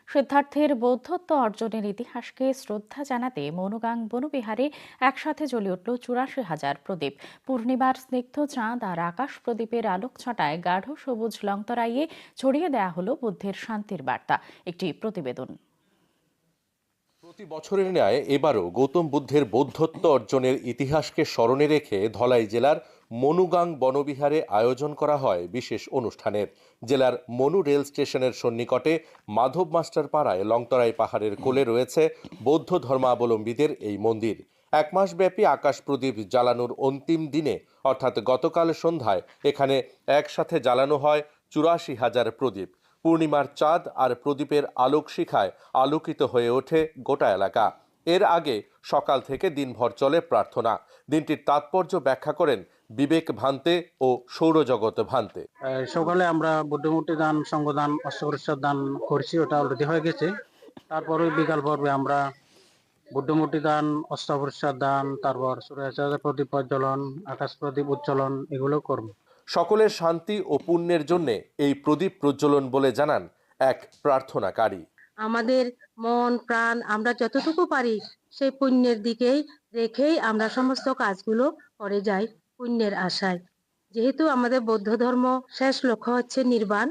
সিদ্ধার্থের বৌদ্ধত্ব অর্জনের ইতিহাসকে শ্রদ্ধা জানাতে মনুগাং বনবিহারে একসাথে জ্বলে উঠল ৮৪,০০০ প্রদীপ। পূর্ণিমার স্নিগ্ধ চাঁদ আর আকাশ প্রদীপের আলোক ছটায় গাঢ় সবুজ লংতরাইয়ে ছড়িয়ে দেয়া হলো বুদ্ধের শান্তির বার্তা। একটি প্রতিবেদন। প্রতি বছরের ন্যায় এবারও গৌতম বুদ্ধের বৌদ্ধত্ব অর্জনের ইতিহাসকে স্মরণে রেখে ধলাই জেলার মনুগাং বনবিহারে আয়োজন করা হয় বিশেষ অনুষ্ঠানের। জেলার মনু রেল স্টেশনের সন্নিকটে মাধব মাস্টার পাড়ায় লংতরাই পাহাড়ের কোলে রয়েছে বৌদ্ধ ধর্মাবলম্বীদের এই মন্দির। ১ মাস ব্যাপী আকাশ প্রদীপ জ্বালানোর অন্তিম দিনে অর্থাৎ গতকাল সন্ধ্যায় এখানে একসাথে জ্বালানো হয় ৮৪,০০০ প্রদীপ। পূর্ণিমার চাঁদ আর প্রদীপের আলোক শিখায় আলোকিত হয়ে ওঠে গোটা এলাকা। এর আগে সকাল থেকে দিনভর চলে প্রার্থনা। দিনটির তাৎপর্য ব্যাখ্যা করেন বিবেক ভান্তে ও সৌরজগৎ ভান্তে। সকালে আমরা বুদ্ধমূর্তি দান, সঙ্গদান, অষ্টপ্রসাদ দান করছি, ওটা অলরেডি হয়ে গেছে। তারপরে বিকাল পর্বে আমরা বুদ্ধমূর্তি দান, অষ্টপ্রসাদ দান, তারপর সূর্যাচার্য প্রদীপ প্রজ্বলন, আকাশ প্রদীপ উজ্জ্বলন এগুলো করব। সকলের শান্তি ও পুণ্যের জন্য এই প্রদীপ প্রজ্বলন বলে জানান এক প্রার্থনাকারী। আমাদের মন প্রাণ আমরা যতটুকু পারি সেই পুণ্যের দিকেই রেখেই আমরা সমস্ত কাজগুলো করে যাই পুণ্যের আশায়। যেহেতু আমাদের বৌদ্ধ ধর্ম শেষ লক্ষ্য হচ্ছে নির্বাণ,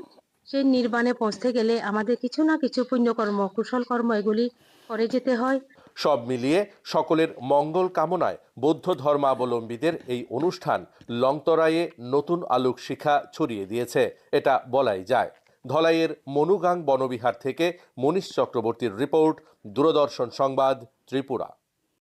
সেই নির্বাণে পৌঁছতে গেলে আমাদের কিছু না কিছু পুণ্যকর্ম, কুশল কর্ম এগুলি করে যেতে হয়। সব মিলিয়ে সকলের মঙ্গল কামনায় বৌদ্ধ ধর্মাবলম্বীদের এই অনুষ্ঠান লংতরাইয়ে নতুন আলোক শিখা ছড়িয়ে দিয়েছে, এটা বলাই যায়। ধলাইয়ের মনুগাং বনবিহার থেকে মনীষ চক্রবর্তীর রিপোর্ট, দূরদর্শন সংবাদ, ত্রিপুরা।